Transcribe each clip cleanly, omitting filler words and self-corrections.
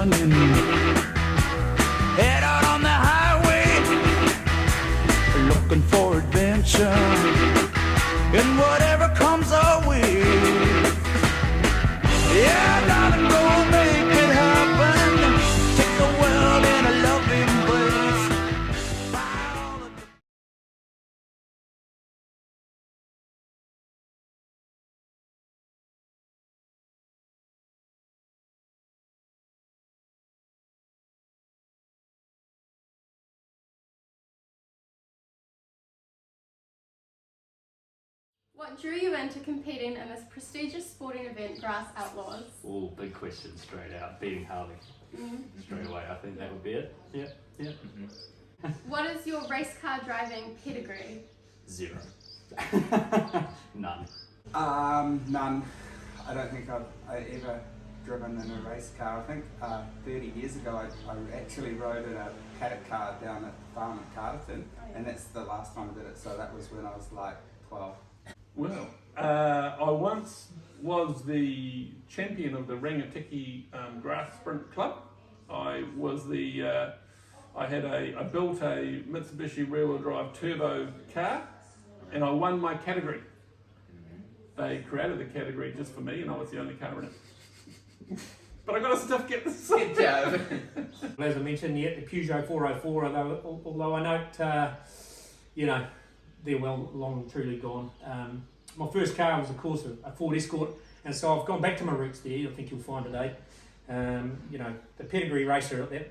running. Head out on the highway, looking for adventure, and whatever comes our way. Yeah, darling, go make it happen. Take the world in a loving embrace. Buy all the What drew you into competing in this prestigious sporting event, Grass Outlaws? Oh, big question straight out. Beating Harley straight away. I think that would be it. Yeah. What is your race car driving pedigree? 0. None. None. I don't think I've ever driven in a race car. I think 30 years ago I actually rode in a paddock car down at the farm at Carterton, and that's the last time I did it, so that was when I was like 12. Well, I once was the champion of the Rangitikei Grass Sprint Club. I built a Mitsubishi rear-wheel drive turbo car, and I won my category. They created the category just for me, and I was the only car in it. But I got a certificate. Good job. As I mentioned, the Peugeot 404, although I note, they're well, long and truly gone. My first car was, of course, a Ford Escort, and so I've gone back to my roots there. I think you'll find today. The pedigree racer that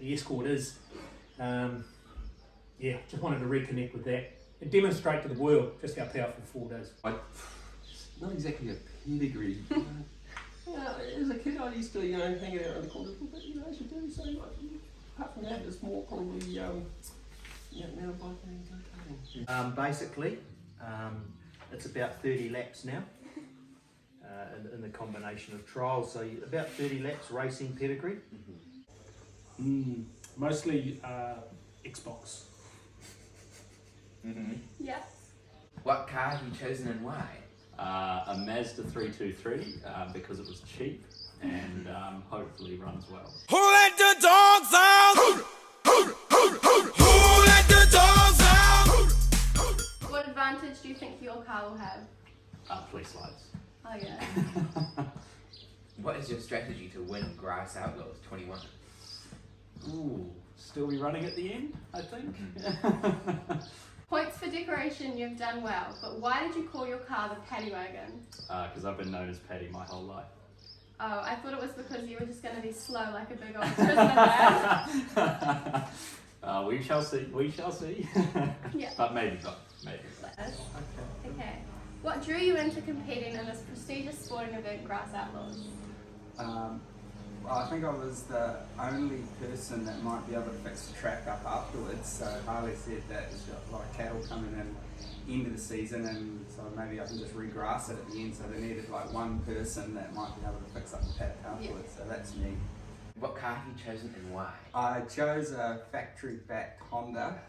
the Escort is. Just wanted to reconnect with that and demonstrate to the world just how powerful Ford is. Not exactly a pedigree. As a kid, I used to, hang it out around the corner a little bit, as you do. So, apart from that, it's more probably, mountain biking and go-karting. Basically, it's about 30 laps now in the combination of trials. So about 30 laps racing pedigree. Mostly Xbox. Yes. What car have you chosen and why? A Mazda 323 because it was cheap and hopefully runs well. Who let the dogs out? Who let the dogs out? What advantage do you think your car will have? Police lights. Oh yeah. What is your strategy to win Grass Outlaws 21? Ooh, still be running at the end, I think. Points for decoration, you've done well, but why did you call your car the Paddy Wagon? Because I've been known as Paddy my whole life. Oh, I thought it was because you were just going to be slow like a big old prisoner man. We shall see. Yeah. But maybe not, maybe. Okay. What drew you into competing in this prestigious sporting event, Grass Outlaws? I think I was the only person that might be able to fix the track up afterwards. So Harley said that there's got a lot of cattle coming in end of the season, and so maybe I can just regrass it at the end. So they needed like one person that might be able to fix up the paddock afterwards. So that's me. What car have you chosen and why? I chose a factory-backed Honda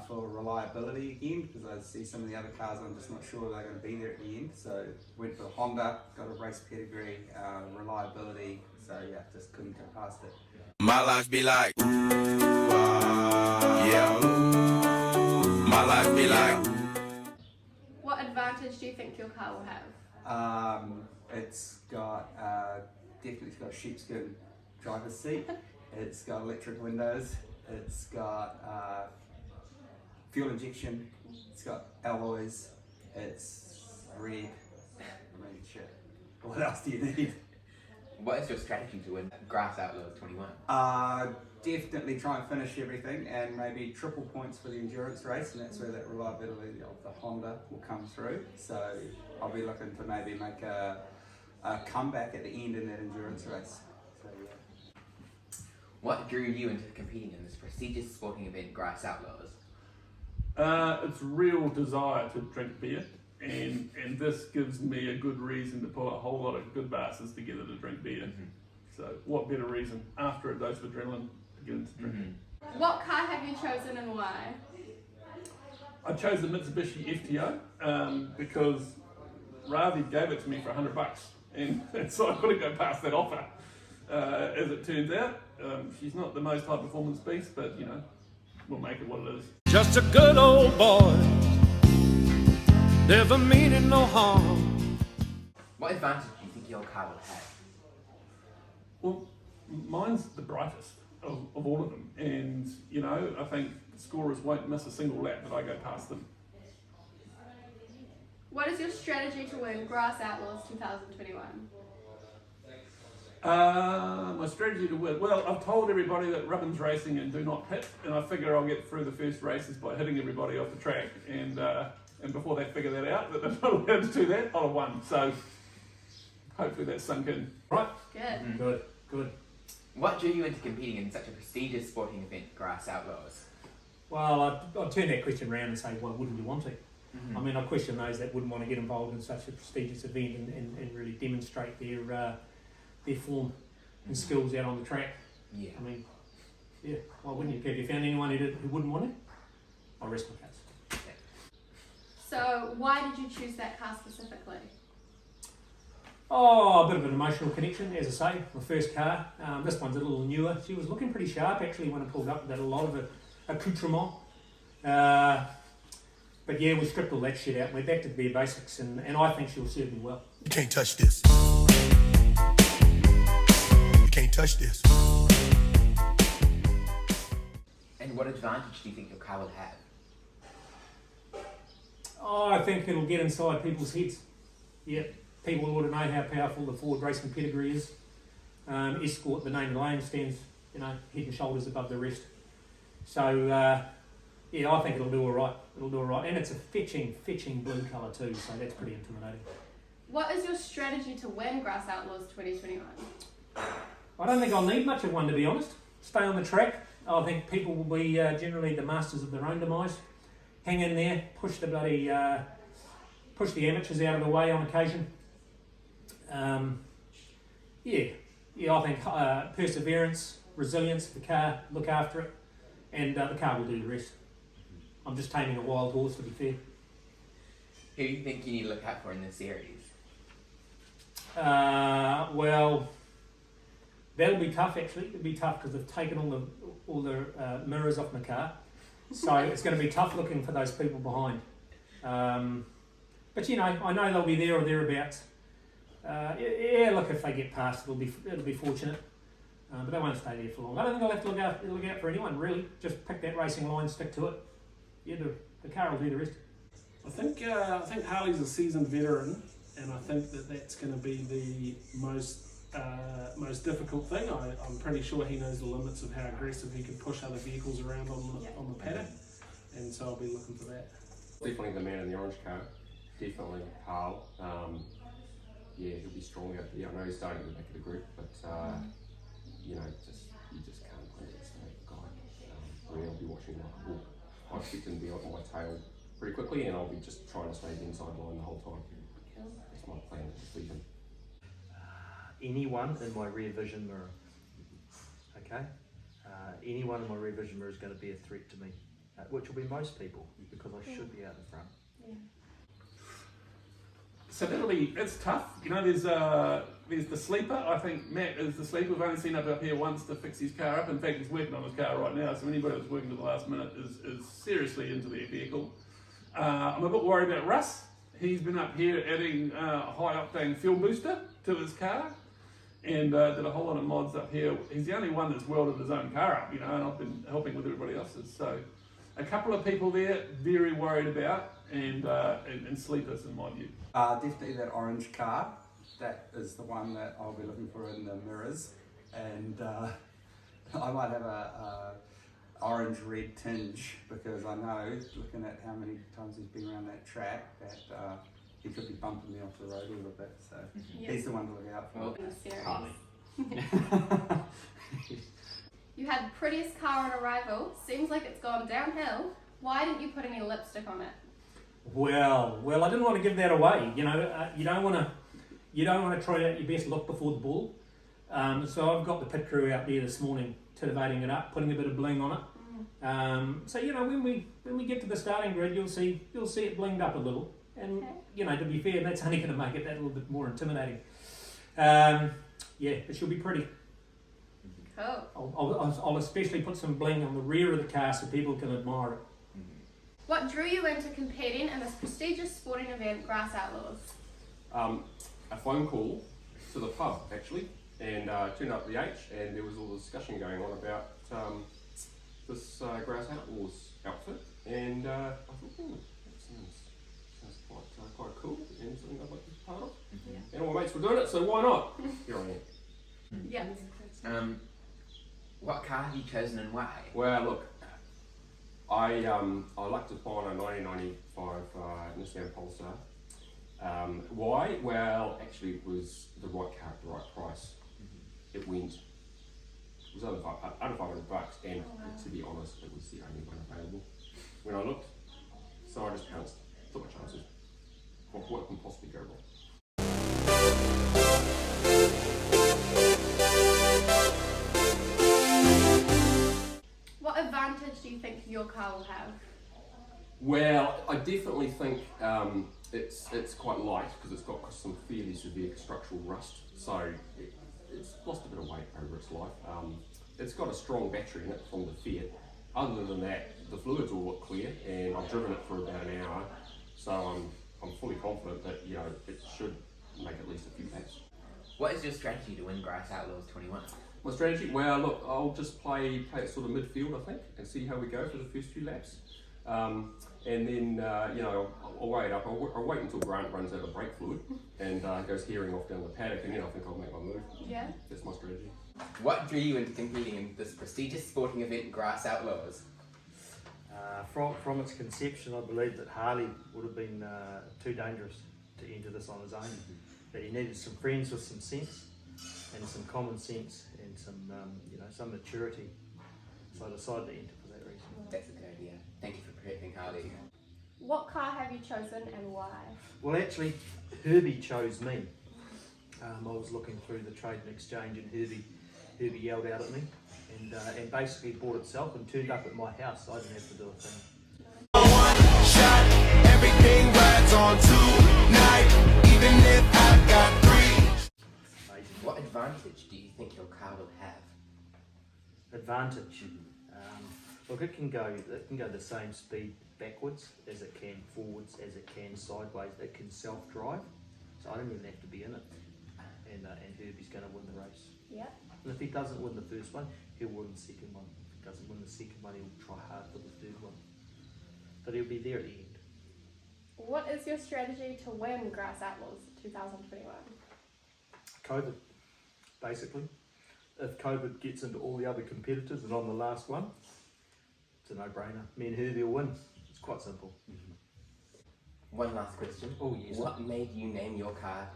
for reliability again, because I see some of the other cars, I'm just not sure they're going to be there at the end. So went for Honda, got a race pedigree, reliability. So yeah, just couldn't go past it. My life be like, ooh, yeah, ooh. My life be like. What advantage do you think your car will have? It's got definitely got a sheepskin driver's seat. It's got electric windows. It's got fuel injection. It's got alloys. It's red. I mean, shit. What else do you need? What is your strategy to win Grass Outlaws 21? Definitely try and finish everything, and maybe triple points for the endurance race, and that's where that reliability of the Honda will come through. So I'll be looking to maybe make a comeback at the end in that endurance race. So, yeah. What drew you into competing in this prestigious sporting event, Grass Outlaws? It's real desire to drink beer, and this gives me a good reason to pull a whole lot of good bastards together to drink beer. So what better reason after a dose of adrenaline to get into drinking? What car have you chosen and why? I chose the Mitsubishi FTO because Ravi gave it to me for $100, and so I couldn't go past that offer. as it turns out. She's not the most high performance beast, but you know, we'll make it what it is. Just a good old boy, never meaning no harm. What advantage do you think your car would have? Well, mine's the brightest of all of them, and you know, I think scorers won't miss a single lap that I go past them. What is your strategy to win Grass Outlaws 2021? My strategy to win. Well, I've told everybody that Rubbin's racing and do not hit, and I figure I'll get through the first races by hitting everybody off the track. And before they figure that out, that they're not allowed to do that, I'll have won. So hopefully that's sunk in. Right? Good. Good. What drew you into competing in such a prestigious sporting event, Grass Outlaws? Well, I'd turn that question around and say, why wouldn't you want to? I mean, I question those that wouldn't want to get involved in such a prestigious event and really demonstrate their form and skills out on the track. Yeah. I mean, yeah, why wouldn't you? Have you found anyone who wouldn't want it? I'll rest my case. So why did you choose that car specifically? Oh, a bit of an emotional connection, as I say. My first car. This one's a little newer. She was looking pretty sharp actually when I pulled up. That a lot of accoutrement. But yeah, we stripped all that shit out. We're back to the bare basics, and I think she'll serve me well. You can't touch this. You can't touch this. And what advantage do you think your car would have? Oh, I think it'll get inside people's heads. Yeah, people ought to know how powerful the Ford racing pedigree is. Escort, the name of the lane, stands, you know, head and shoulders above the rest. So, yeah, I think it'll do all right. It'll do all right, and it's a fetching blue colour too, so that's pretty intimidating. What is your strategy to win Grass Outlaws 2021? I don't think I'll need much of one, to be honest. Stay on the track. I think people will be generally the masters of their own demise. Hang in there, push the amateurs out of the way on occasion. Yeah, I think perseverance, resilience of the car, look after it, and the car will do the rest. I'm just taming a wild horse, to be fair. Who do you think you need to look out for in this series? Well, that'll be tough actually. It'll be tough because they've taken all the mirrors off my car, so it's going to be tough looking for those people behind. But you know, I know they'll be there or thereabouts. Yeah, look, if they get past, it'll be fortunate. But they won't stay there for long. I don't think I'll have to look out for anyone really. Just pick that racing line, stick to it. Yeah, the car will do the rest. I think Harley's a seasoned veteran, and I think that's going to be the most difficult thing. I'm pretty sure he knows the limits of how aggressive he can push other vehicles around on the paddock, and so I'll be looking for that. Definitely the man in the orange car. Definitely Harl. Yeah, he'll be strong out there. I know he's starting at the back of the group, but you know, you just can't underestimate the guy. I'll be watching I expect him to be on my tail pretty quickly, and I'll be just trying to stay the inside line the whole time. That's my plan to defeat him. Anyone in my rear vision mirror. Okay? Anyone in my rear vision mirror is going to be a threat to me, which will be most people, because I should be out in front. Yeah. So it's tough. You know, there's the sleeper. I think Matt is the sleeper. We've only seen up here once to fix his car up. In fact, he's working on his car right now. So anybody that's working to the last minute is seriously into their vehicle. I'm a bit worried about Russ. He's been up here adding a high octane fuel booster to his car, and did a whole lot of mods up here. He's the only one that's welded his own car up, you know, and I've been helping with everybody else's. So a couple of people there very worried about, and sleepers in my view. Definitely that orange car. That is the one that I'll be looking for in the mirrors, and I might have a orange-red tinge, because I know, looking at how many times he's been around that track, that he could be bumping me off the road a little bit. So he's the one to look out for. In the series. You had the prettiest car on arrival. Seems like it's gone downhill. Why didn't you put any lipstick on it? Well, I didn't want to give that away. You know, you don't want to try out your best look before the ball. So I've got the pit crew out there this morning, titivating it up, putting a bit of bling on it. So you know, when we get to the starting grid, you'll see it blinged up a little, and you know, to be fair, that's only going to make it that little bit more intimidating. Yeah, but she'll be pretty. Cool. I'll especially put some bling on the rear of the car so people can admire it. What drew you into competing in this prestigious sporting event, Grass Outlaws? A phone call to the pub actually, and turned up the H, and there was all the discussion going on about this Grass Outlaws outfit, and I thought, that sounds quite cool, and something I'd like to be part of. Yeah. And all my mates were doing it, so why not? Here I am. Yeah. What car have you chosen and why? Well, look, I like to find a 1995 Nissan Pulsar. Why? Well, actually, it was the right car at the right price. It was under $500, and to be honest, it was the only one available when I looked. So I just pounced, took my chances. What can possibly go wrong? What advantage do you think your car will have? Well, I definitely think it's quite light because it's got some fairly severe structural rust, so it's lost a bit of weight over its life. It's got a strong battery in it from the Fiat. Other than that, the fluids all look clear, and I've driven it for about an hour, so I'm fully confident that it should make at least a few laps. What is your strategy to win Grass Outlaws 21? My strategy? Well, look, I'll just play it sort of midfield, I think, and see how we go for the first few laps. And then, I'll wait up. I'll wait until Grant runs out of brake fluid and goes hearing off down the paddock, and then I think I'll make my move. Yeah. That's my strategy. What drew you into competing in this prestigious sporting event, Grass Outlaws? From its conception, I believe that Harley would have been too dangerous to enter this on his own. That he needed some friends with some sense and some common sense and some maturity. So I decided to enter for that reason. That's a good idea. Thank you for protecting Harley. What car have you chosen and why? Well, actually, Herbie chose me. I was looking through the trade and exchange, and Herbie yelled out at me, and basically bought itself and turned up at my house. So I didn't have to do a thing. One shot, everything rides on tonight, even if I've got three. Amazing. What advantage do you think your car will have? Advantage. Look, it can go the same speed backwards as it can forwards, as it can sideways. It can self-drive, so I don't even have to be in it. And Herbie's going to win the race. Yeah. And if he doesn't win the first one, he'll win the second one. If he doesn't win the second one, he'll try hard for the third one. But he'll be there at the end. What is your strategy to win Grass Outlaws 2021? COVID, basically. If COVID gets into all the other competitors and I'm the last one, it's a no-brainer. Me and Herbie will win. It's quite simple. One last question. Oh, yes. What made you name your car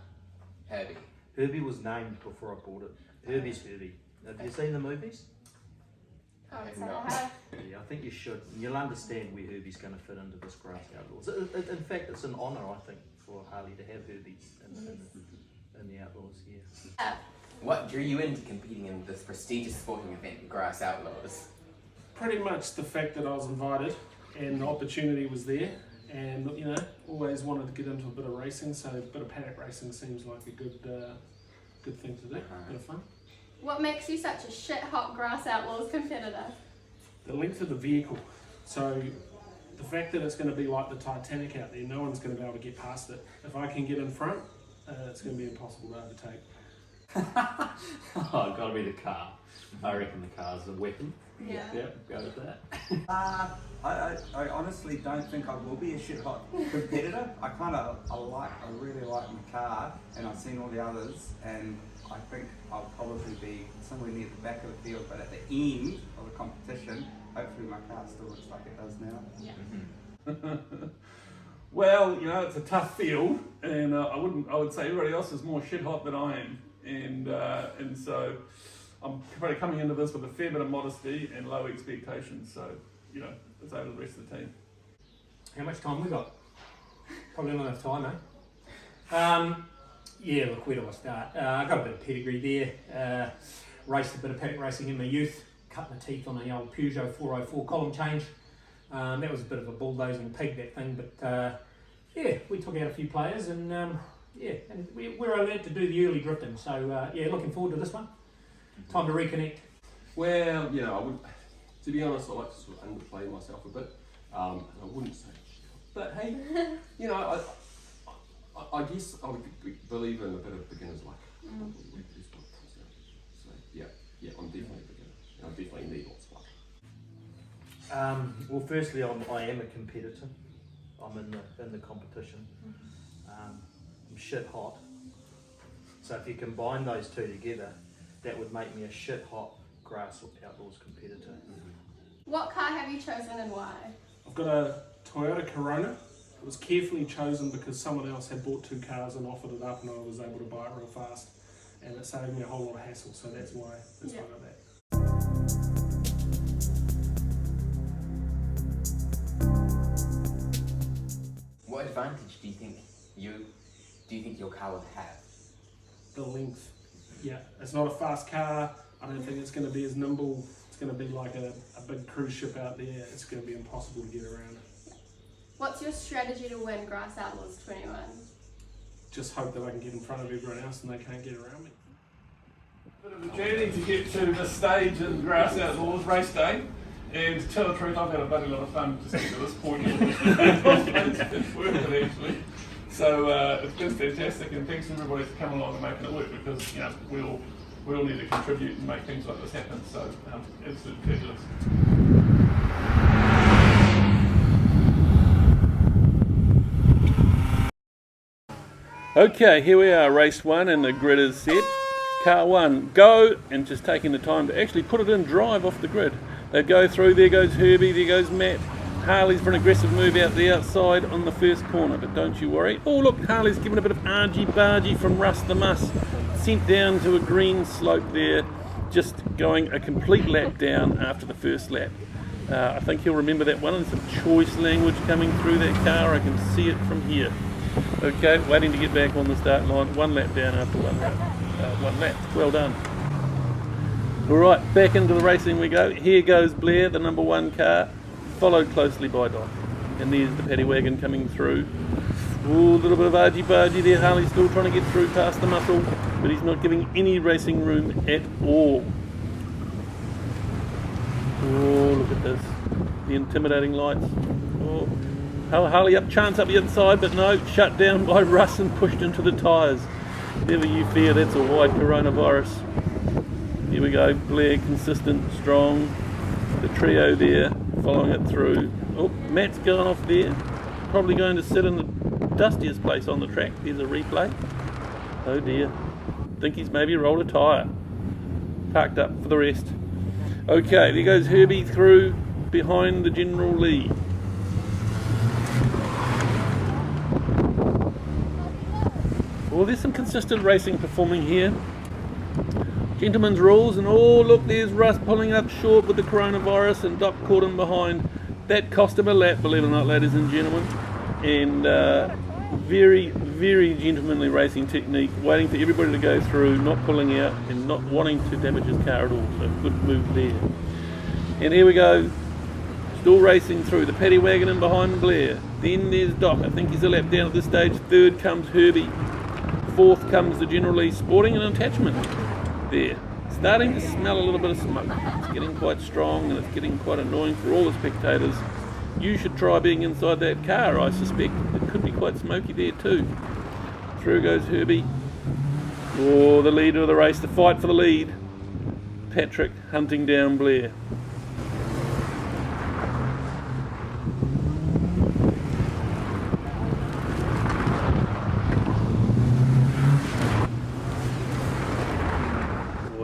Herbie? Herbie was named before I bought it. Herbie's Herbie. Have you seen the movies? Can't have say not. I have. Yeah, I think you should. And you'll understand where Herbie's going to fit into this Grass Outlaws. In fact, it's an honour, I think, for Harley to have Herbie in the Outlaws, yeah. What drew you into competing in this prestigious sporting event, Grass Outlaws? Pretty much the fact that I was invited and the opportunity was there, and always wanted to get into a bit of racing, so a bit of paddock racing seems like a good thing to do, bit of fun. What makes you such a shit-hot Grass Outlaws competitor? The length of the vehicle, so the fact that it's going to be like the Titanic out there, no one's going to be able to get past it. If I can get in front, it's going to be impossible to overtake. Oh, gotta be the car. I reckon the car's a weapon. Yeah. Yep, go with that. I honestly don't think I will be a shit hot competitor. I really like my car, and I've seen all the others, and I think I'll probably be somewhere near the back of the field, but at the end of the competition, hopefully my car still looks like it does now. Yeah. Well, it's a tough field, and I would say everybody else is more shit hot than I am, and so I'm probably coming into this with a fair bit of modesty and low expectations. So it's over the rest of the team. How much time we got? Probably not enough time, eh? Yeah, look, where do I start? I got a bit of pedigree there. Raced a bit of paddock racing in my youth. Cut my teeth on the old Peugeot 404 column change. That was a bit of a bulldozing pig, that thing, but we took out a few players, and and we're allowed to do the early drifting. So looking forward to this one. Time to reconnect. Well, you know, I would, to be honest, I like to sort of underplay myself a bit. I wouldn't say, but hey, you know, I guess I would believe in a bit of beginner's luck. So yeah, I'm definitely a beginner. I definitely need lots of luck. Well, firstly, I am a competitor. I'm in the competition. I'm shit hot. So if you combine those two together, that would make me a shit hot grass outdoors competitor. What car have you chosen and why? I've got a Toyota Corona. It was carefully chosen because someone else had bought 2 cars and offered it up, and I was able to buy it real fast, and it saved me a whole lot of hassle. So that's why I got that. What advantage do you think your car would have? The length. Yeah, it's not a fast car. I don't think it's going to be as nimble. It's going to be like a big cruise ship out there. It's going to be impossible to get around it. What's your strategy to win Grass Outlaws 21? Just hope that I can get in front of everyone else and they can't get around me. Bit of a journey to get to this stage in Grass Outlaws race day. And to tell the truth, I've had a bloody lot of fun just getting to this point. It's worth it actually. So it's been fantastic, and thanks to everybody for coming along and making it work, because you know we all need to contribute and make things like this happen. So absolutely fabulous. Okay, here we are, race 1, and the grid is set. Car 1, go, and just taking the time to actually put it in drive off the grid. They go through, there goes Herbie, there goes Matt. Harley's for an aggressive move out the outside on the first corner, but don't you worry. Oh look, Harley's given a bit of argy-bargy from Russ the Muss. Sent down to a green slope there, just going a complete lap down after the first lap. I think he'll remember that one, and some choice language coming through that car. I can see it from here. Okay, waiting to get back on the start line. 1 lap down after 1 lap. Well done. Alright, back into the racing we go. Here goes Blair, the number 1 car, followed closely by Doc. And there's the paddy wagon coming through. Ooh, a little bit of argy-bargy there. Harley's still trying to get through past the muscle, but he's not giving any racing room at all. Oh, look at this. The intimidating lights. Oh, Harley up, chance up the inside, but no, shut down by Russ and pushed into the tyres. Never you fear, that's a wide coronavirus. Here we go, Blair, consistent, strong. The trio there, following it through. Oh, Matt's going off there. Probably going to sit in the dustiest place on the track. There's a replay. Oh dear. Think he's maybe rolled a tyre. Parked up for the rest. Okay, there goes Herbie through behind the general lead. Well, there's some consistent racing performing here. Gentleman's rules, and oh look, there's Russ pulling up short with the coronavirus, and Doc caught him behind. That cost him a lap, believe it or not, ladies and gentlemen. And very, very gentlemanly racing technique, waiting for everybody to go through, not pulling out and not wanting to damage his car at all. So good move there. And here we go, still racing through. The paddy wagon in behind Blair. Then there's Doc. I think he's a lap down at this stage. 3rd comes Herbie. 4th comes the General Lee Sporting and Attachment. There, starting to smell a little bit of smoke. It's getting quite strong and it's getting quite annoying for all the spectators. You should try being inside that car. I suspect it could be quite smoky there too. Through goes Herbie. Oh, the leader of the race, the fight for the lead. Patrick hunting down Blair.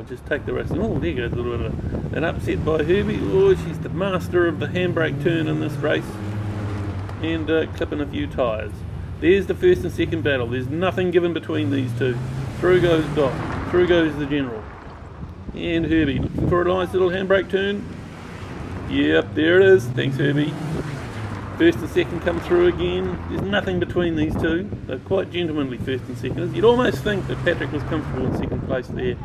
Just take the rest. Oh, there goes a little bit of an upset by Herbie. Oh, she's the master of the handbrake turn in this race. And clipping a few tyres. There's the 1st and 2nd battle. There's nothing given between these two. Through goes Doc. Through goes the General. And Herbie looking for a nice little handbrake turn. Yep, there it is. Thanks, Herbie. 1st and 2nd come through again. There's nothing between these two. They're quite gentlemanly 1st and 2nders. You'd almost think that Patrick was comfortable in 2nd place there.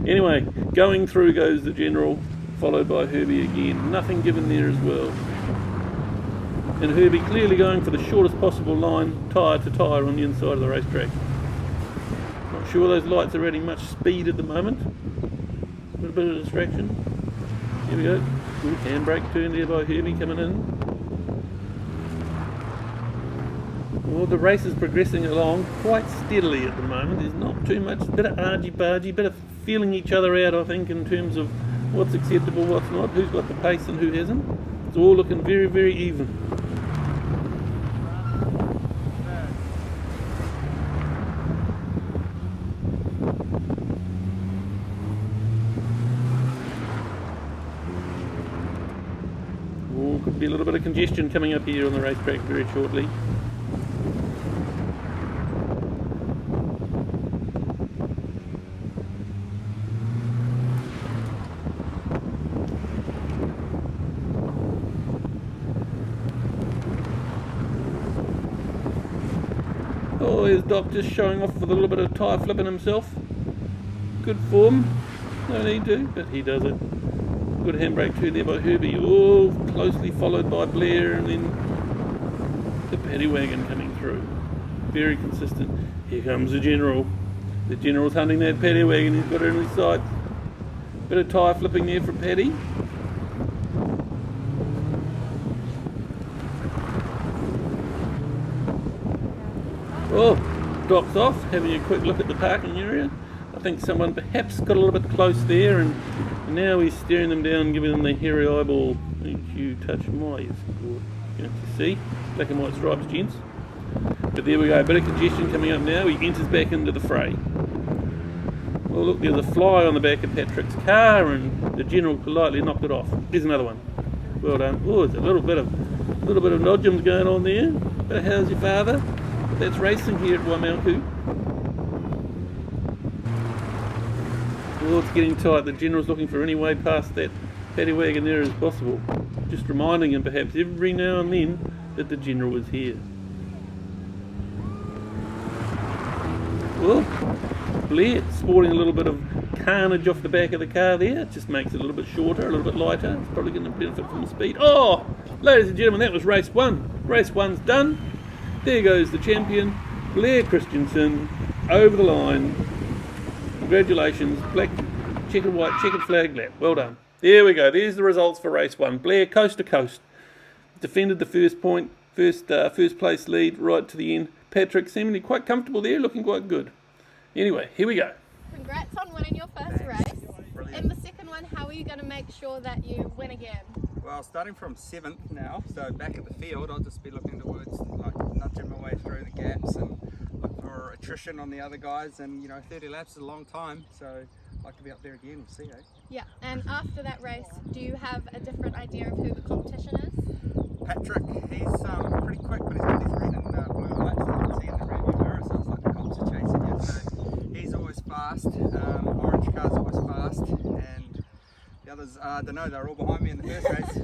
Anyway, going through goes the General, followed by Herbie again. Nothing given there as well. And Herbie clearly going for the shortest possible line, tyre to tyre on the inside of the racetrack. Not sure those lights are adding much speed at the moment. A little bit of distraction. Here we go. Good handbrake turn there by Herbie coming in. Well, the race is progressing along quite steadily at the moment. There's not too much, bit of argy-bargy, bit of feeling each other out, I think, in terms of what's acceptable, what's not, who's got the pace and who hasn't. It's all looking very, very even. Oh, could be a little bit of congestion coming up here on the racetrack very shortly. Oh, here's Doc just showing off with a little bit of tyre flipping himself. Good form. No need to, but he does it. Good handbrake turn there by Herbie. Oh, closely followed by Blair, and then the paddy wagon coming through. Very consistent. Here comes the General. The General's hunting that paddy wagon. He's got it in his sights. Bit of tyre flipping there for Paddy. Oh, Doc's off, having a quick look at the parking area. I think someone perhaps got a little bit close there, and now he's staring them down, giving them the hairy eyeball. Don't you touch my escort. Can't you see? Black and white stripes, gents. But there we go, a bit of congestion coming up now. He enters back into the fray. Well, look, there's a fly on the back of Patrick's car, and the General politely knocked it off. There's another one. Well done. Oh, there's a little bit of nodgems going on there. But how's your father? But that's racing here at Waimaoku. Well, it's getting tight. The General's looking for any way past that paddy wagon there as possible. Just reminding him perhaps every now and then that the General is here. Well, Blair sporting a little bit of carnage off the back of the car there. It just makes it a little bit shorter, a little bit lighter. It's probably going to benefit from the speed. Oh, ladies and gentlemen, that was race one. Race one's done. There goes the champion, Blair Christensen, over the line. Congratulations, black, checkered white, checkered flag lap. Well done. There we go. There's the results for race one. Blair, coast to coast, defended the first point, first place lead right to the end. Patrick seemingly quite comfortable there, looking quite good. Anyway, here we go. Congrats on winning your first race. In the second one, how are you going to make sure that you win again? Well, starting from 7th now, so back at the field, I'll just be looking towards like nudging my way through the gaps and look for attrition on the other guys. And 30 laps is a long time, so I'd like to be up there again. We'll see, eh? Yeah, and after that race, do you have a different idea of who the competition is? Patrick, he's pretty quick, but he's got these red and blue lights that you can see in the rearview mirror, so it's like the cops are chasing you. So he's always fast. Orange car's always fast, and the others, I don't know, they're all behind me in the first race.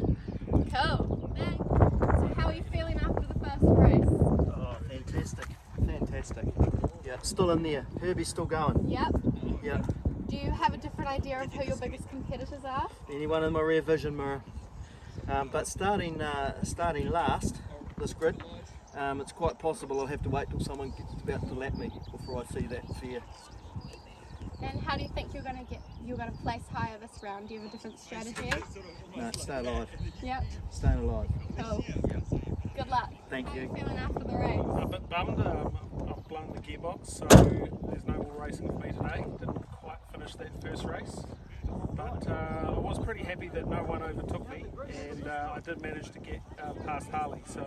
Cool. Thanks. So how are you feeling after the first race? Oh, fantastic. Yeah, still in there. Herbie's still going. Yep. Yeah. Do you have a different idea of who your biggest competitors are? Anyone in my rear vision mirror. But starting last, this grid, it's quite possible I'll have to wait till someone gets about to lap me before I see that fair. And how do you think you're going to place higher this round? Do you have a different strategy? No, stay alive. Yep. Staying alive. Cool. Good luck. Thank you. How are you feeling after the race? A bit bummed. I've blown the gearbox, so there's no more racing with me today. Didn't quite finish that first race. But I was pretty happy that no one overtook me, and I did manage to get past Harley, so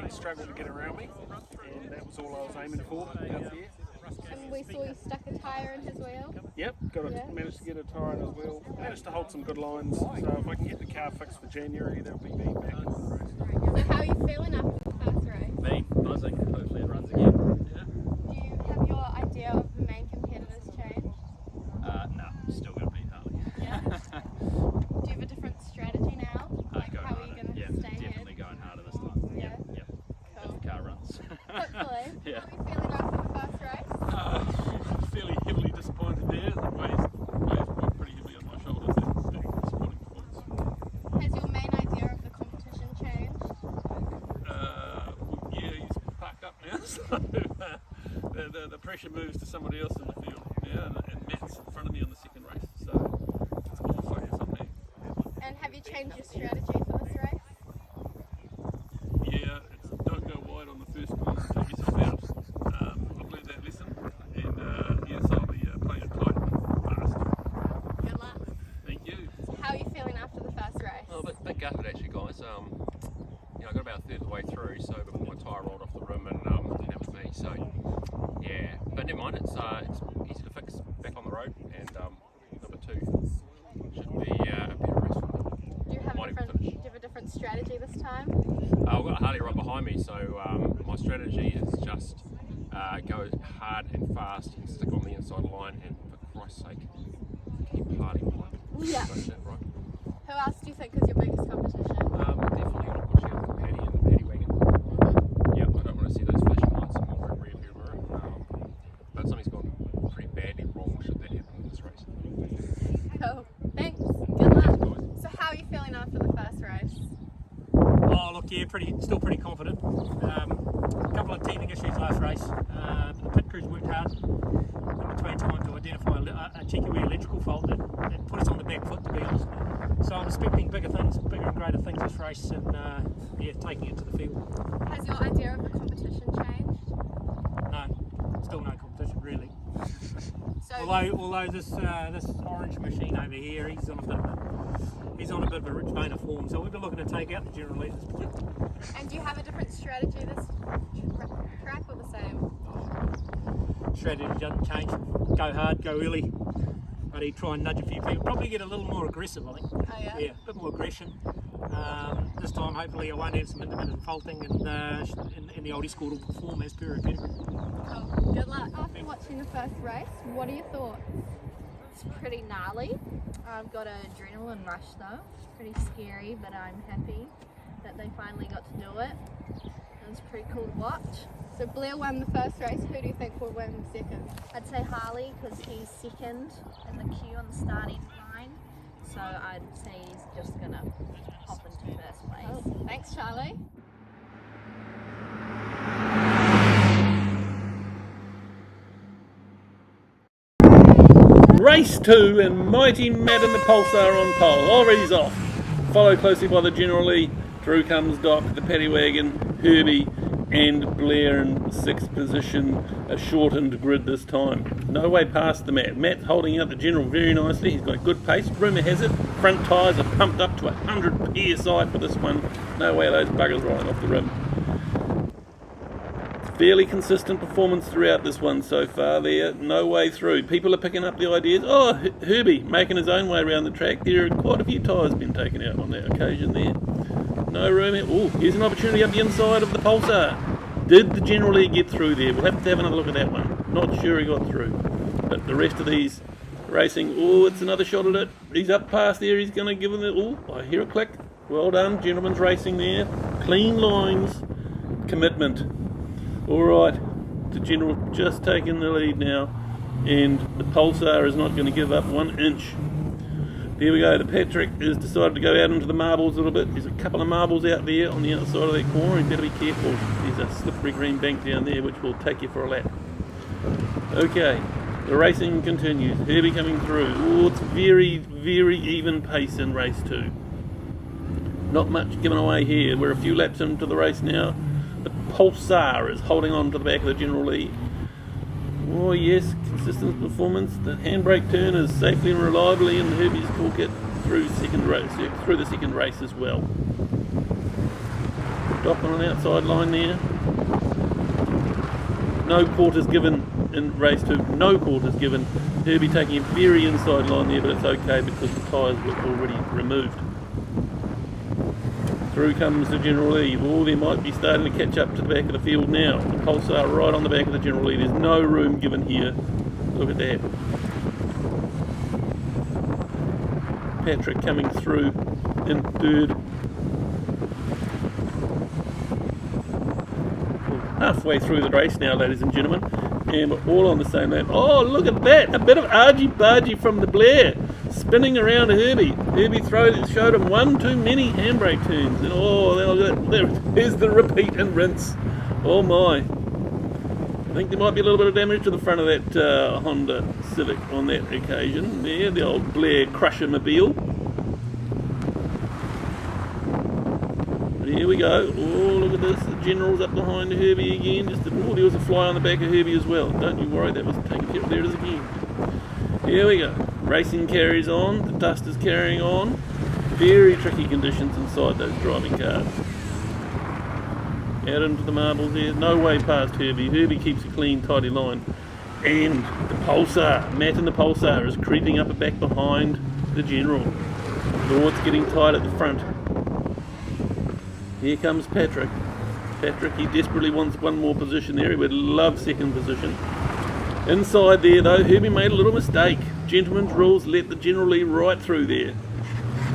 he struggled to get around me, and that was all I was aiming for out there. And we saw you stuck a tyre in his wheel. Yep, managed to get a tyre in as well. Managed to hold some good lines, so if I can get the car fixed for January, that'll be me back in the race. So how are you feeling after the first race? Me, buzzing. Hopefully it runs again. Yeah. Do you have your idea of the main competitors change? No, still going to beat Harley. Yeah. Do you have a different strategy now? Like Go how are harder. you going to Yeah, stay definitely ahead? going harder this time. Yeah. Yep. Cool. If the car runs. Hopefully. Yeah. How are you feeling after the first race? Fairly heavily disappointed there. The weighs pretty heavily on my shoulders. That's disappointing performance. Has your main idea of the competition changed? Yeah, he's parked up now, so the pressure moves to somebody else in the field. Yeah, and Matt's in front of me on the second race, so it's more focus on me. you changed your strategy for this race? Yeah, it's don't go wide on the first corner and take yourself out. I've learned that lesson, and yes, I'll be playing it tight and fast. Good luck. Thank you. So how are you feeling after the first race? Oh, but bit gutted actually, guys. I got about a third of the way through, so before my tyre rolled off the rim, and then that was me. So yeah, but never mind. It's easy to fix. Back on the road, and number 2 should be a better race for me. Do you have a different strategy this time? I've got Harley right behind me, so my strategy is just go hard and fast and stick on the inside line, and for Christ's sake, keep Harley behind me. Yeah. Got that right. Who else do you think is your biggest competition? Definitely going to push out the Paddy and the Paddy wagon. Yeah, I don't want to see those flashing lights in my rear mirror. But something's gone pretty badly wrong should that happen in this race. Cool. Thanks. Good luck. So how are you feeling after the first race? Oh, look, yeah, still pretty confident. A couple of teething issues last race. The pit crews worked hard in between time to identify a cheeky wee electrical fault that put us on the back foot, to be honest. So I'm expecting bigger and greater things this race, and taking it to the field. Has your idea of the competition changed? No, still no competition really. So Although this orange machine over here, he's on a bit of a rich vein of form, so we're looking to take out the general leaders. And do you have a different strategy this track or the same? Strategy doesn't change. Go hard, go early. But he'd try and nudge a few people. Probably get a little more aggressive, I think. Oh yeah? Yeah, a bit more aggression. This time, hopefully, I won't have some intermittent faulting, and the oldie squad will perform as per her pedigree. Cool. Good luck. After watching the first race, what are your thoughts? It's pretty gnarly. I've got an adrenaline rush though. It's pretty scary, but I'm happy that they finally got to do it. It was pretty cool to watch. So Blair won the first race. Who do you think will win the second? I'd say Harley because he's second in the queue on the starting line. So I'd say he's just gonna hop into first place. Oh, thanks, Charlie. Race 2, and mighty Matt and the Pulsar on pole. Already's off. Followed closely by the General Lee. Through comes Doc, the Paddy Wagon, Herbie, and Blair in 6th position. A shortened grid this time. No way past the Matt. Matt's holding out the General very nicely. He's got good pace. Rumour has it, front tyres are pumped up to 100 PSI for this one. No way those buggers rolling off the rim. Fairly consistent performance throughout this one so far there, no way through. People are picking up the ideas. Oh, Herbie making his own way around the track. There are quite a few tyres been taken out on that occasion there. No room here. Oh, here's an opportunity up the inside of the Pulsar. Did the General Lee get through there? We'll have to have another look at that one. Not sure he got through. But the rest of these racing, oh, it's another shot at it. He's up past there. He's going to give it, oh, I hear a click. Well done, gentlemen's racing there. Clean lines, commitment. Alright, the General just taking the lead now, and the Pulsar is not going to give up 1 inch. There we go, the Patrick has decided to go out into the marbles a little bit. There's a couple of marbles out there on the outside of that corner. You better be careful. There's a slippery green bank down there which will take you for a lap. Okay, the racing continues. Herbie coming through. Oh, it's very, very even pace in race 2. Not much given away here. We're a few laps into the race now. The Pulsar is holding on to the back of the General Lee. Oh yes, consistent performance. The handbrake turn is safely and reliably in Herbie's toolkit through the second race as well. Doc on an outside line there. No quarters given in race 2. No quarters given. Herbie taking a very inside line there, but it's okay because the tyres were already removed. Through comes the General Lee. Oh, they might be starting to catch up to the back of the field now. The Pulsar right on the back of the General Lee. There's no room given here. Look at that. Patrick coming through in 3rd. Halfway through the race now, ladies and gentlemen. And we're all on the same lap. Oh, look at that. A bit of argy-bargy from the Blair. Spinning around Herbie. Herbie showed him one too many handbrake turns. And oh, there's the repeat and rinse. Oh my. I think there might be a little bit of damage to the front of that Honda Civic on that occasion. There, the old Blair Crusher-mobile. But here we go. Oh, look at this. The General's up behind Herbie again. There was a fly on the back of Herbie as well. Don't you worry, that was taken care of. There it is again. Here we go. Racing carries on. The dust is carrying on. Very tricky conditions inside those driving cars. Out into the marbles there. No way past Herbie. Herbie keeps a clean, tidy line. And the Pulsar. Matt and the Pulsar is creeping up and back behind the General. Oh, it's getting tight at the front. Here comes Patrick. Patrick, he desperately wants one more position there. He would love second position. Inside there though, Herbie made a little mistake. Gentleman's rules let the General lead right through there.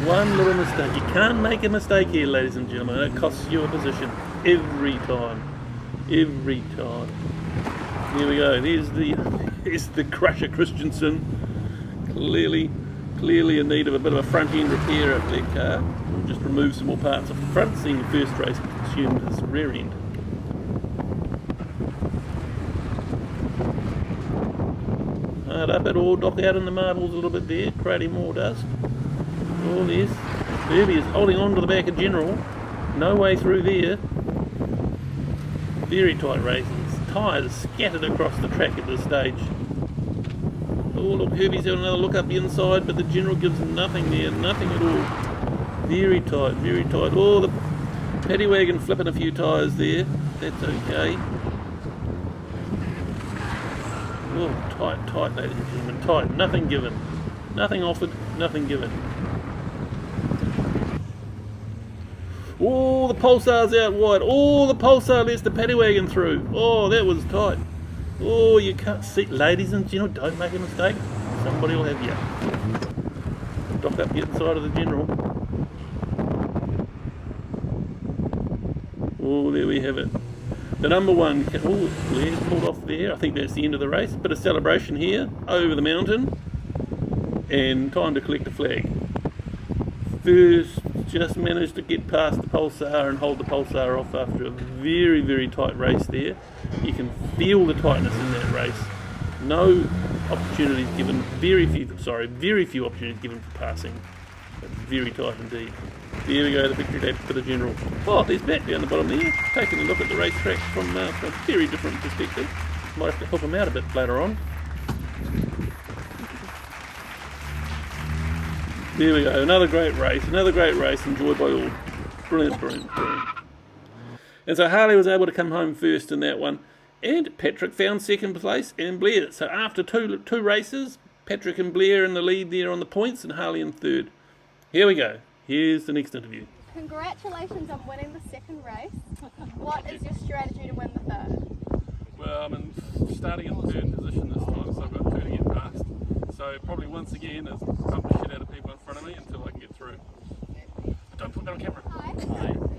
One little mistake. You can't make a mistake here, ladies and gentlemen. It costs you a position every time. Every time. Here we go. Here's the Crusher Christensen. Clearly in need of a bit of a front end repair of their car. We'll just remove some more parts off the front, seeing the first race consumed his rear end. Hard up it all, dock out in the marbles a little bit there, creating more dust. All this. Herbie is holding on to the back of General. No way through there. Very tight races. Tyres scattered across the track at this stage. Oh look, Herbie's having another look up the inside, but the General gives nothing there, nothing at all. Very tight, very tight. Oh, the paddy wagon flipping a few tyres there. That's okay. Oh, tight, ladies and gentlemen, tight. Nothing given. Nothing offered, nothing given. Oh, the Pulsar's out wide. Oh, the Pulsar lets the paddy wagon through. Oh, that was tight. Oh, you can't see. Ladies and gentlemen, don't make a mistake. Somebody will have you. Dock up the inside of the General. Oh, there we have it. The number one. Oh, Blair's pulled off there. I think that's the end of the race. Bit of celebration here over the mountain. And time to collect the flag. First, just managed to get past the Pulsar and hold the Pulsar off after a very, very tight race there. You can feel the tightness in that race. No opportunities given, very few opportunities given for passing. But very tight indeed. There we go, the victory lap for the General. Oh, there's Matt down the bottom there, taking a look at the racetrack from a very different perspective. Might have to help him out a bit later on. There we go, another great race enjoyed by all. Brilliant. And so Harley was able to come home first in that one, and Patrick found second place and Blair. So after two races, Patrick and Blair in the lead there on the points and Harley in third. Here we go, here's the next interview. Congratulations on winning the second race. What is your strategy to win the third? Well, I'm starting in third position this time, so I've got two to get past. So probably once again is pump the shit out of people in front of me until I can get through. Don't put that on camera. Hi.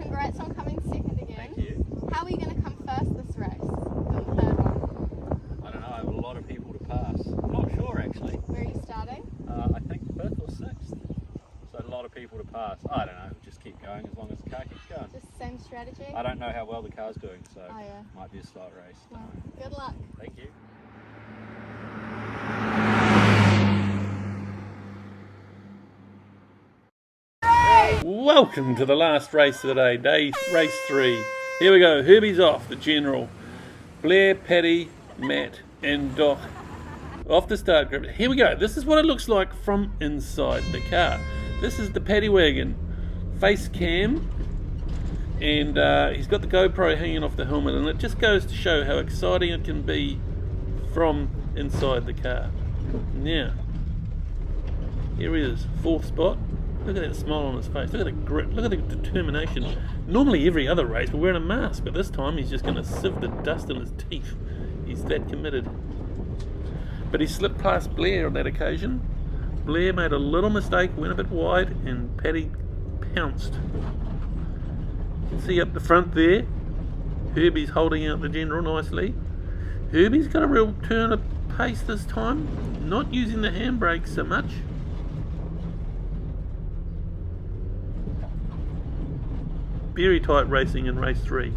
Congrats on coming second again. Thank you. How are you going to come first this race? The third one. I don't know, I have a lot of people to pass. I'm not sure actually. Where are you starting? I think 5th or 6th. So a lot of people to pass. I don't know, just keep going as long as the car keeps going. Just same strategy? I don't know how well the car's doing, so yeah. might be a slight race. Well, good luck. Thank you. Welcome to the last race of the day, race 3. Here we go, Herbie's off, the General. Blair, Paddy, Matt and Doc off the start grid. Here we go, this is what it looks like from inside the car. This is the paddy wagon face cam, and he's got the GoPro hanging off the helmet, and it just goes to show how exciting it can be from inside the car. Now, here he is, 4th spot. Look at that smile on his face, look at the grit, look at the determination. Normally every other race we're wearing a mask, but this time he's just going to sieve the dust in his teeth. He's that committed. But he slipped past Blair on that occasion. Blair made a little mistake, went a bit wide, and Paddy pounced. You can see up the front there, Herbie's holding out the General nicely. Herbie's got a real turn of pace this time, not using the handbrake so much. Very tight racing in race 3.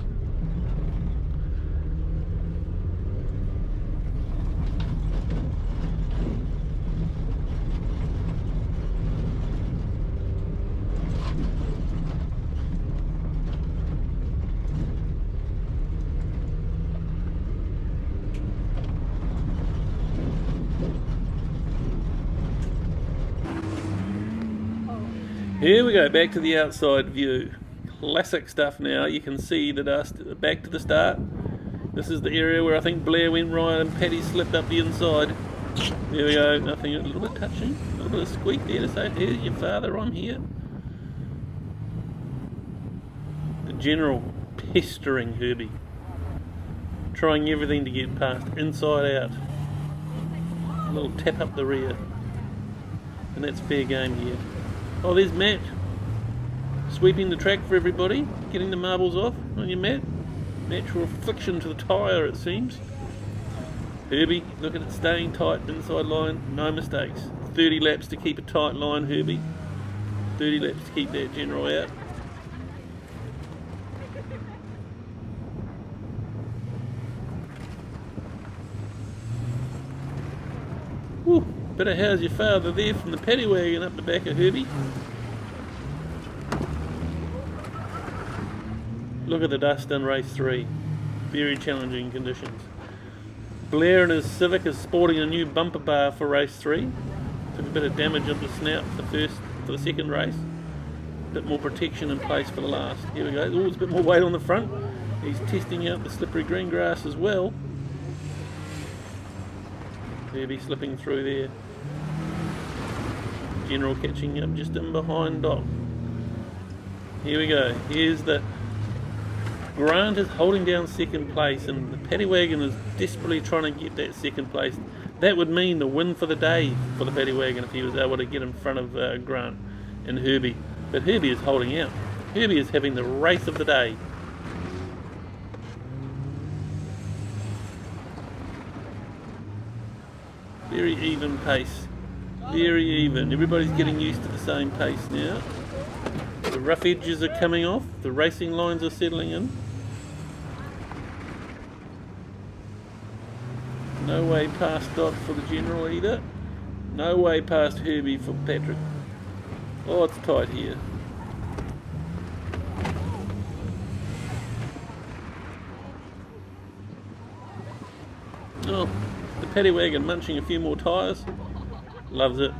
Here we go, back to the outside view. Classic stuff now. You can see the dust. Back to the start. This is the area where I think Blair went right and Paddy slipped up the inside. There we go, nothing, a little bit touching, a little bit of squeak there to say, here's your father, I'm here. The general pestering Herbie. Trying everything to get past, inside out. A little tap up the rear. And that's fair game here. Oh, there's Matt. Sweeping the track for everybody, getting the marbles off on your mat. Natural affliction to the tyre, it seems. Herbie, look at it staying tight inside line, no mistakes. 30 laps to keep a tight line, Herbie. 30 laps to keep that general out. Woo, bit of how's your father there from the paddy wagon up the back of Herbie. Look at the dust in race 3. Very challenging conditions. Blair and his Civic is sporting a new bumper bar for race 3. Took a bit of damage on the snout for the second race. A bit more protection in place for the last. Here we go. Oh, there's a bit more weight on the front. He's testing out the slippery green grass as well. Herbie slipping through there. General catching up just in behind Doc. Here we go. Here's the Grant is holding down second place and the paddy wagon is desperately trying to get that second place. That would mean the win for the day for the paddy wagon if he was able to get in front of Grant and Herbie. But Herbie is holding out. Herbie is having the race of the day. Very even pace. Very even. Everybody's getting used to the same pace now. The rough edges are coming off. The racing lines are settling in. No way past Doc for the general either. No way past Herbie for Patrick. Oh, it's tight here. Oh, the paddy wagon munching a few more tyres. Loves it.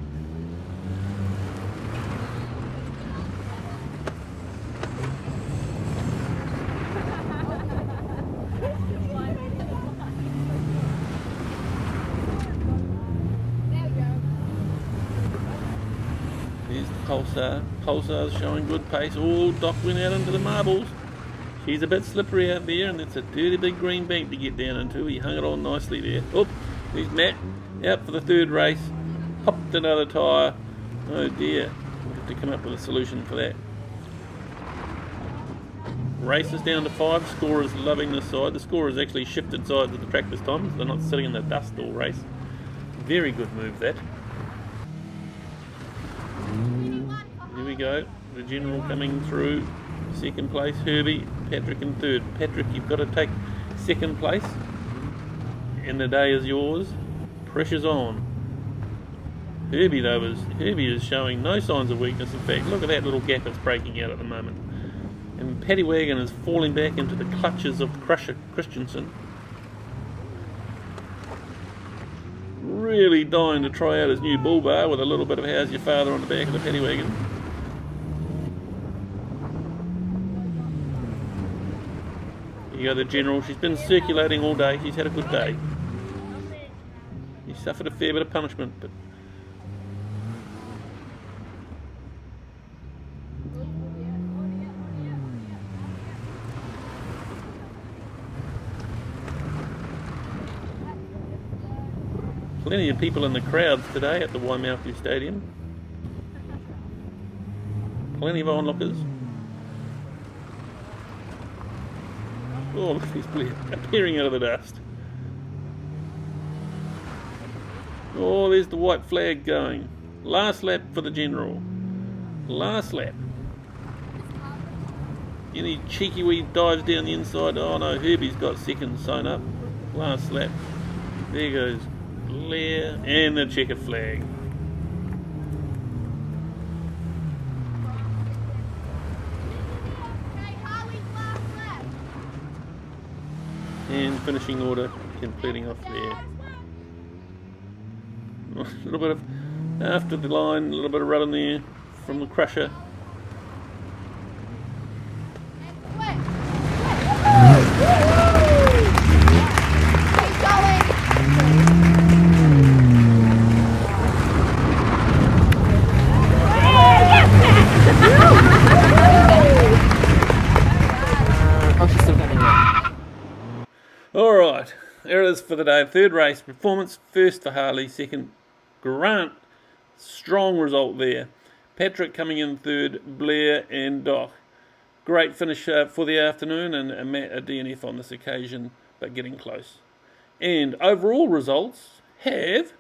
There's the Pulsar. Pulsar's showing good pace. Oh, Doc went out into the marbles. She's a bit slippery out there, and it's a dirty big green bank to get down into. He hung it on nicely there. Oh, there's Matt out for the third race. Popped another tyre. Oh dear. We'll have to come up with a solution for that. Race is down to 5. Scorer's loving this side. The scorer's actually shifted sides of the track this time, so they're not sitting in the dust all race. Very good move, that. Here we go. The general coming through. Second place, Herbie. Patrick in third. Patrick, you've got to take second place. And the day is yours. Pressure's on. Herbie is showing no signs of weakness. In fact, look at that little gap that's breaking out at the moment. And Paddy Wagon is falling back into the clutches of Crusher Christensen. Really dying to try out his new bull bar with a little bit of How's Your Father on the back of the Paddy Wagon. Here you go, the general. She's been circulating all day. She's had a good day. He suffered a fair bit of punishment, but plenty of people in the crowds today at the Waimaoku Stadium. Plenty of onlookers. Oh, look at these Blair appearing out of the dust. Oh, there's the white flag going. Last lap for the general. Last lap. Any cheeky wee dives down the inside. Oh no, Herbie's got second sewn up. Last lap. There goes Blair and the checkered flag. And finishing order completing off there. A little bit of after the line, a little bit of run in there from the Crusher. for the day. Third race performance, first for Harley, second Grant. Strong result there. Patrick coming in third, Blair and Doc. Great finish for the afternoon, and Matt a DNF on this occasion, but getting close. And overall results have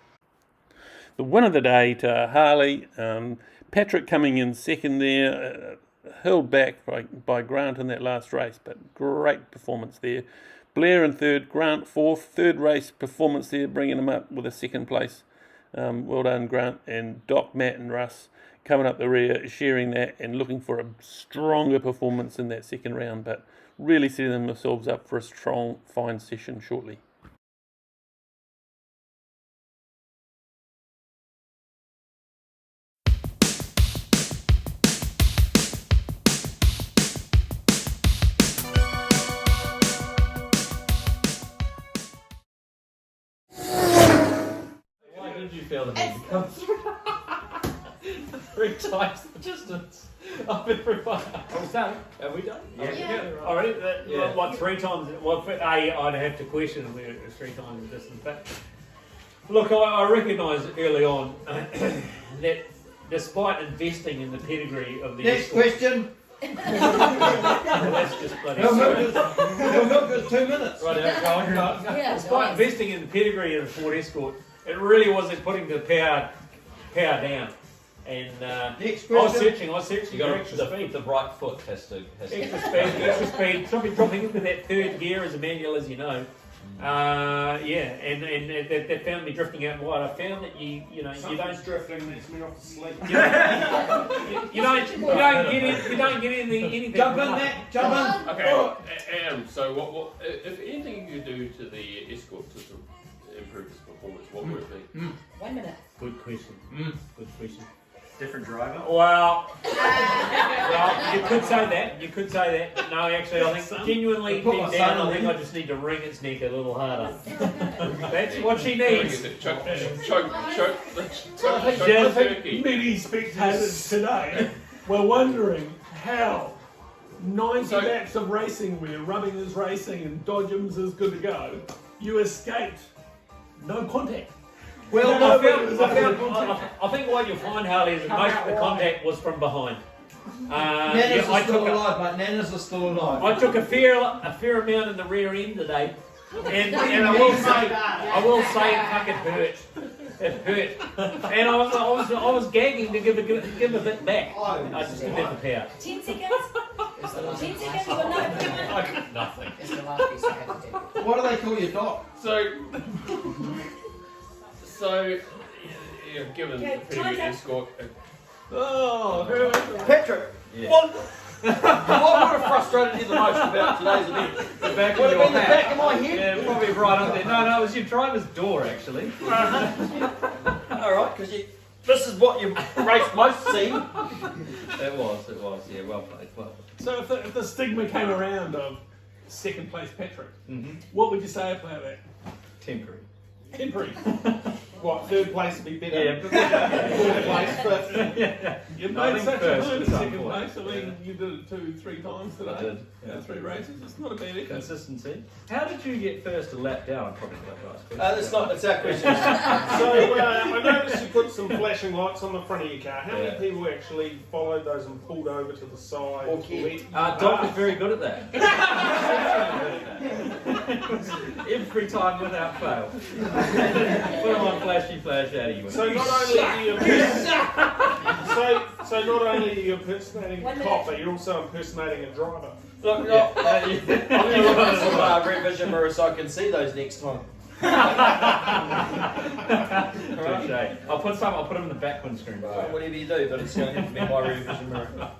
the win of the day to Harley. Patrick coming in second there, held back by Grant in that last race, but great performance there. Blair in third, Grant fourth. Third race performance there, bringing him up with a second place. Well done, Grant. And Doc, Matt and Russ coming up the rear, sharing that and looking for a stronger performance in that second round, but really setting themselves up for a strong, fine session shortly. Why did you feel the need to come through 3 times the distance of everyone? Are we done? Have we done? Yeah. Already? Yeah. What, 3 times? Well, I'd have to question whether it was 3 times the distance. But look, I recognised early on that despite investing in the pedigree of the Next escort, question. that's just bloody He'll silly. milk us 2 minutes. Right, despite investing in the pedigree of the Ford Escort, it really wasn't putting the power down. And Next I was question. searching You for got extra the speed. right foot has to. Extra speed, dropping into that third gear as a manual, as you know. And that found me drifting out wide. I found that you don't drifting, makes me off to sleep. you don't get anything. Jump in, Matt. Jump in. Okay, so what if anything you do to the escort to improve its performance, what would it be? 1 minute. Good question. Good question. Different driver? Well, you could say that. But no, actually, I think genuinely deep down, I think I just need to wring its neck a little harder. That's what she needs. Choke the I think turkey. many spectators today were wondering how 90 laps of racing where Rubbing is racing and Dodgems is good to go, you escaped no contact. Well, I think what you'll find, Harley, is that most of the contact was from behind. Nanas are still alive, mate. Nanas are still alive. I took a fair amount in the rear end today, and I will say it fucking hurt. It hurt, and I was gagging to give a bit back. I just didn't have the power. 10 seconds. 10 seconds. You've got no power. Nothing. It's the last piece I had to do. What do they call your dog? So you've given the pretty escort. Patrick. Yeah. What would have frustrated you the most about today's event? The back Would of have your been the hat. back of my head? Yeah, probably right up there. No, it was your driver's door, actually. Alright, because this is what you race most seen. It was, yeah, well played. So if the stigma came around of second place Patrick, what would you say about that? Temporary. What, third place would be better? Yeah, Third place, but you No, I made think such a first move was in second some point. place. I mean, you did it 2-3 times today. I did, yeah. 3 races. It's not a bad effort. Consistency. How did you get first a lap down? I'm probably not right. That's our question. So I noticed you put some flashing lights on the front of your car. How many people actually followed those and pulled over to the side? Or cared? Doc is very good at that. Every time without fail. Put him on flashy flash out of you. So not only are you impersonating a cop, but you're also impersonating a driver. Look, I'm going to put some rear vision mirror so I can see those next time. Touche. I'll put them in the back windscreen. Whatever you do, but it's going to have to be my rear vision mirror.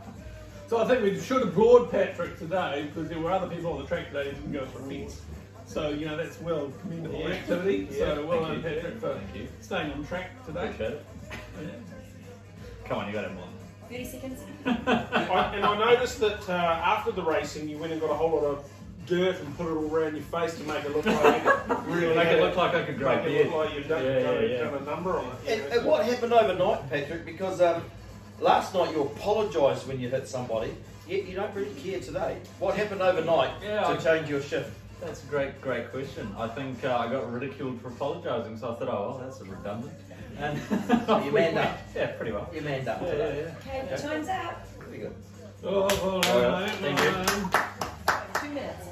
So I think we should applaud Patrick today because there were other people on the track today who didn't go for a fence. So, that's well commendable activity. So well done, Patrick, for staying on track today. Appreciate it. Come on, you got it more. 30 seconds. And I noticed that after the racing, you went and got a whole lot of dirt and put it all around your face to make it look like really Make it look like I could grow a make it beard. look like you've done a number on it. And what happened overnight, Patrick? Because last night you apologised when you hit somebody, yet you don't really care today. What happened overnight to change your shift? That's a great question. I think I got ridiculed for apologising, so I thought, oh well, that's a redundant. And So you manned up. Yeah, pretty well. You manned up. Yeah. Okay, time's up. Pretty good. Thank you. 2 minutes.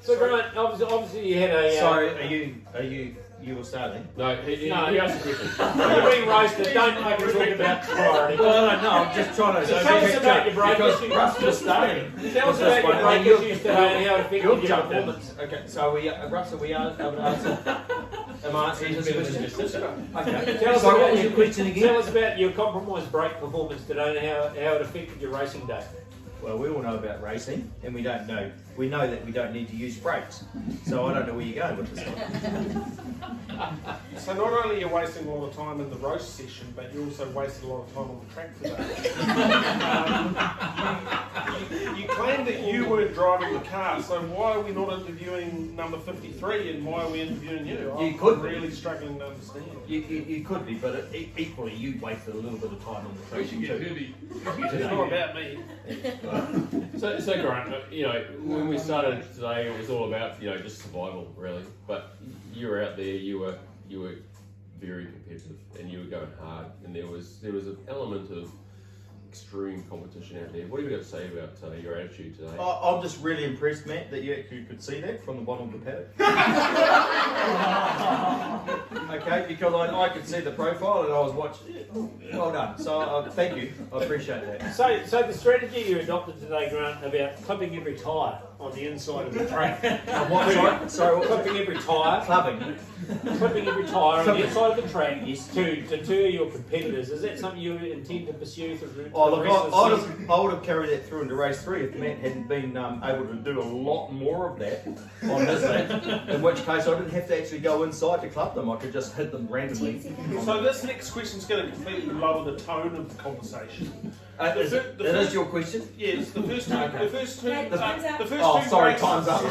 So Grant, obviously you had a. So you were starting? No, he No. asked a question. You're being roasted. Don't make me talk about priority. Well, no, I'm just trying to. So tell us about your break because issue. Russ was starting. Tell us about your break issues today and how it affected You've your jumped in. performance. Okay, so Russ, are we able to answer? Am I answering his question? Okay. Tell us So what about was your question again? Tell us about your compromised break performance today and how it affected your racing day. Well, we all know about racing, and we don't know. We know that we don't need to use brakes. So I don't know where you're going with this one. So not only are you wasting a lot of time in the roast session, but you also wasted a lot of time on the track today. You claimed that you weren't driving the car, so why are we not interviewing number 53 and why are we interviewing you? You could I'm be. really struggling to understand. You could be, but equally you wasted a little bit of time on the We track should get too. Herbie. It's not about me. So Grant, when we started today, it was all about just survival, really. But you were out there, you were very competitive, and you were going hard, and there was an element of extreme competition out there. What have you got to say about your attitude today? I'm just really impressed, Matt, that you actually could see that from the bottom of the paddock. Okay, because I could see the profile and I was watching it. Well done. So thank you. I appreciate that. So the strategy you adopted today, Grant, about clipping every tyre on the inside of the track. What? Sorry, what? Clipping every tyre. Clubbing. Clipping every tyre on the inside of the track to deter your competitors. Is that something you intend to pursue through Oh, the look, rest of the season? I would have carried that through into race 3 if Matt hadn't been able to do a lot more of that on his day. In which case, I didn't have to actually go inside to club them. I could just hit them randomly. So this next question is going to completely lower the tone of the conversation. Is that your question? Yes, the first two. Okay. The first two. Okay, time's up. The first Oh, two sorry, races- time's up.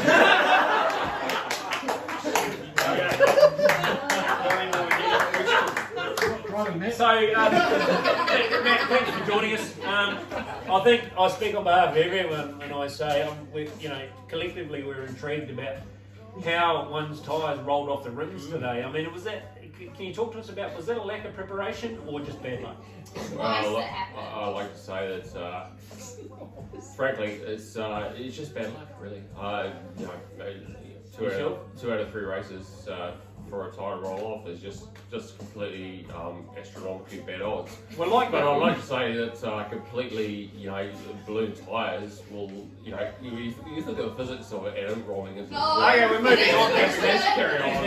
So, Matt, thanks for joining us. I think I speak on behalf of everyone when I say, collectively we're intrigued about how one's tyres rolled off the rims today. I mean, was that? Can you talk to us about? Was that a lack of preparation or just bad luck? Well, I like to say that, frankly, it's just bad luck, really. Two out of 3 races for a tyre roll off is just completely astronomically bad odds. Well, But I'd like to say that completely, balloon tyres will, you think of the physics of it and it rolling into the Okay, we're moving on. Let's carry on.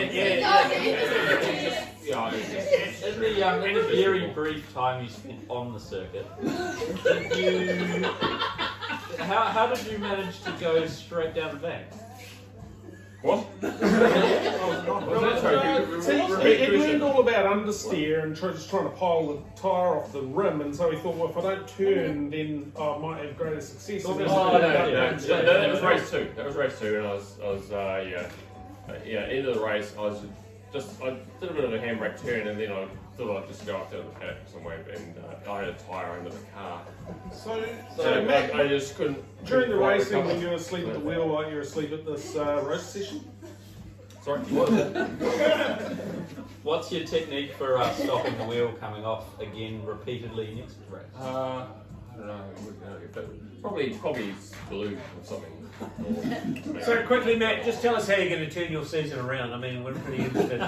In the very brief time you spent on the circuit, how did you manage to go straight down the bank? What? He learned all about understeer and just trying to pile the tyre off the rim, and so he thought, well, if I don't turn, then I might have greater success. No, that was race 2. That was race 2, and I was end of the race. I did a bit of a handbrake turn, and then I thought I'd just go up to the paddock somewhere, and I had a tyre under the car. So Matt, I just couldn't. during the quite racing, recover. when you were asleep at the wheel, like you were asleep at this roast session. Sorry. What's your technique for stopping the wheel coming off again repeatedly next race? I don't know. But probably blue or something. So quickly, Matt, just tell us how you're going to turn your season around. I mean, we're pretty interested.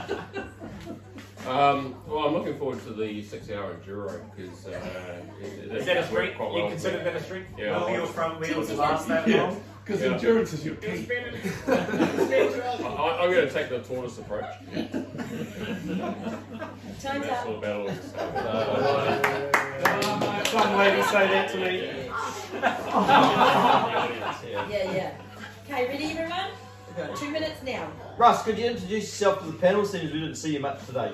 Well, I'm looking forward to the 6-hour enduro because Is that a strength? You consider that a strength? Yeah. Front wheels last that long? Because endurance is your key. I'm going to take the tortoise approach. Time's That's up. all about all this Some lady say that to me. Yeah. Okay, ready everyone? Okay. 2 minutes now. Russ, could you introduce yourself to the panel, seeing as we didn't see you much today?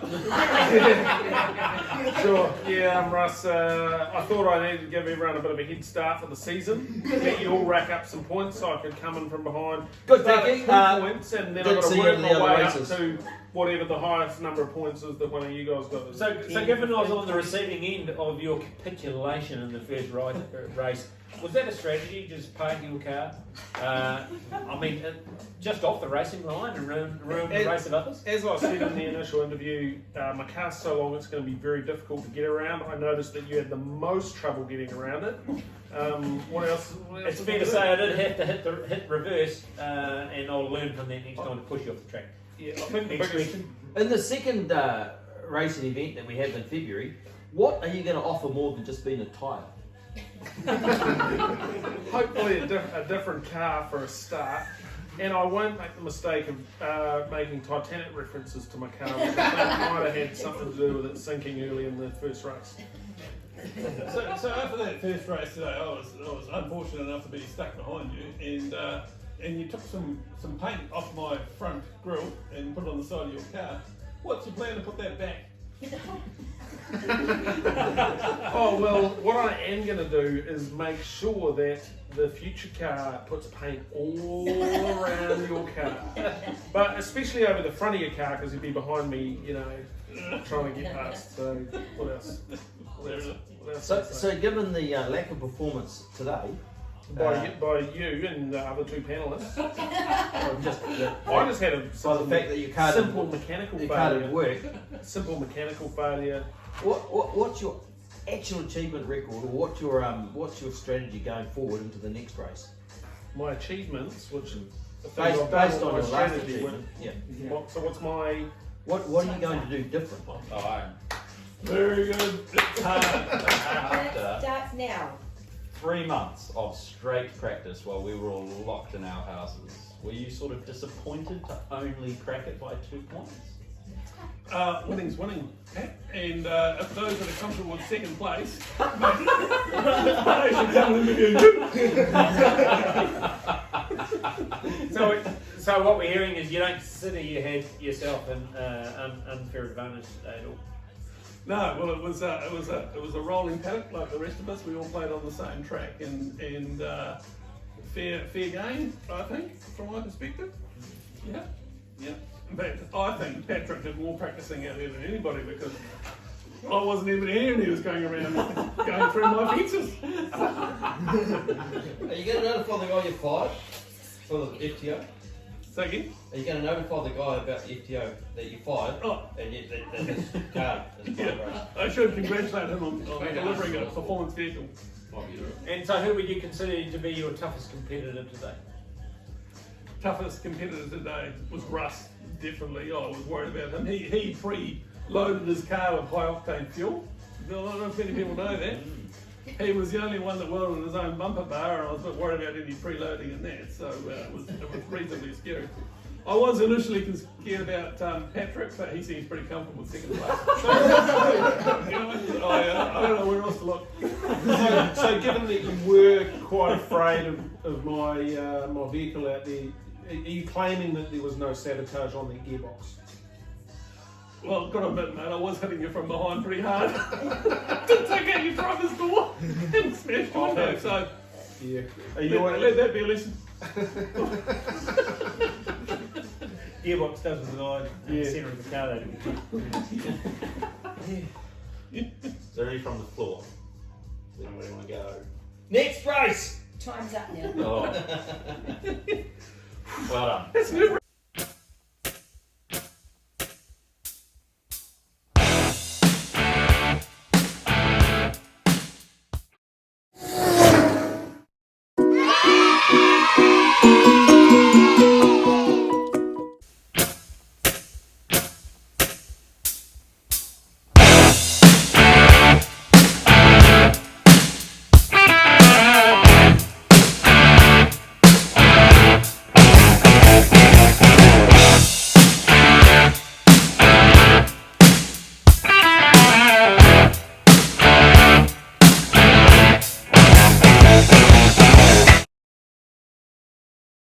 Sure, yeah, I'm Russ. I thought I needed to give everyone a bit of a head start for the season. Let you all rack up some points so I could come in from behind. Good, Start thank at you. 2 points, and then I've didn't got to see work any my of the way other up races. to whatever the highest number of points is that one of you guys got. So given I was on the receiving end of your capitulation in the first race, was that a strategy, just park your car? I mean, just off the racing line and ruin the race of others? As I said in the initial interview, my car's so long it's going to be very difficult to get around. I noticed that you had the most trouble getting around it. What else? It's fair to say I did have to hit reverse, and I'll learn from that next time to push you off the track. Yeah, I think the Next biggest. question. In the second racing event that we have in February, what are you going to offer more than just being a tyre? Hopefully a different car for a start, and I won't make the mistake of making Titanic references to my car, which I think might have had something to do with it sinking early in the first race. So after that first race today, I was unfortunate enough to be stuck behind you, and you took some paint off my front grille and put it on the side of your car. What's your plan to put that back? Oh well, what I am going to do is make sure that the future car puts paint all around your car, but especially over the front of your car because you'd be behind me, you know, trying to get past. So what else? So given the lack of performance today, by you and the other two panelists, I just had a by the fact that your car simple mechanical your car failure. didn't work. Simple mechanical failure. What's your actual achievement record, or what's your strategy going forward into the next race? My achievements, which Based on my your last strategy, achievement, yeah. So what's my? What are you going to do different? Very good. Minutes starts now. 3 months of straight practice while we were all locked in our houses. Were you sort of disappointed to only crack it by 2 points? Winning's winning, and if those that are comfortable with second place, they should come and interview you. So what we're hearing is you don't consider you had yourself an unfair advantage at all. No, well, it was a rolling paddock like the rest of us. We all played on the same track, and fair game, I think, from my perspective. Yeah. In fact, I think Patrick did more practicing out there than anybody because I wasn't even here and he was going around going through my fences. Are you going to notify the guy you fired for the FTO? Say again? Are you going to notify the guy about the FTO that you fired? Oh. And yet that his car is Yeah, I should congratulate him on delivering a performance vehicle. And so who would you consider to be your toughest competitor today? Toughest competitor today was Russ, definitely. I was worried about him. He pre-loaded his car with high octane fuel. I don't know if many people know that. He was the only one that welded his own bumper bar, and I was a bit worried about any preloading in that, so it was reasonably scary. I was initially scared about Patrick, but he seems pretty comfortable with second place. I don't know where else to look. So given that you were quite afraid of my my vehicle out there, are you claiming that there was no sabotage on the gearbox? Well, got to admit, mate, I was hitting you from behind pretty hard. To take out your driver's door and smash the window, so Yeah. let that be a lesson. Gearbox does reside in the centre of the car, So ready from the floor. Where do we want to go? Next race! Time's up now. Oh. Well done. It's never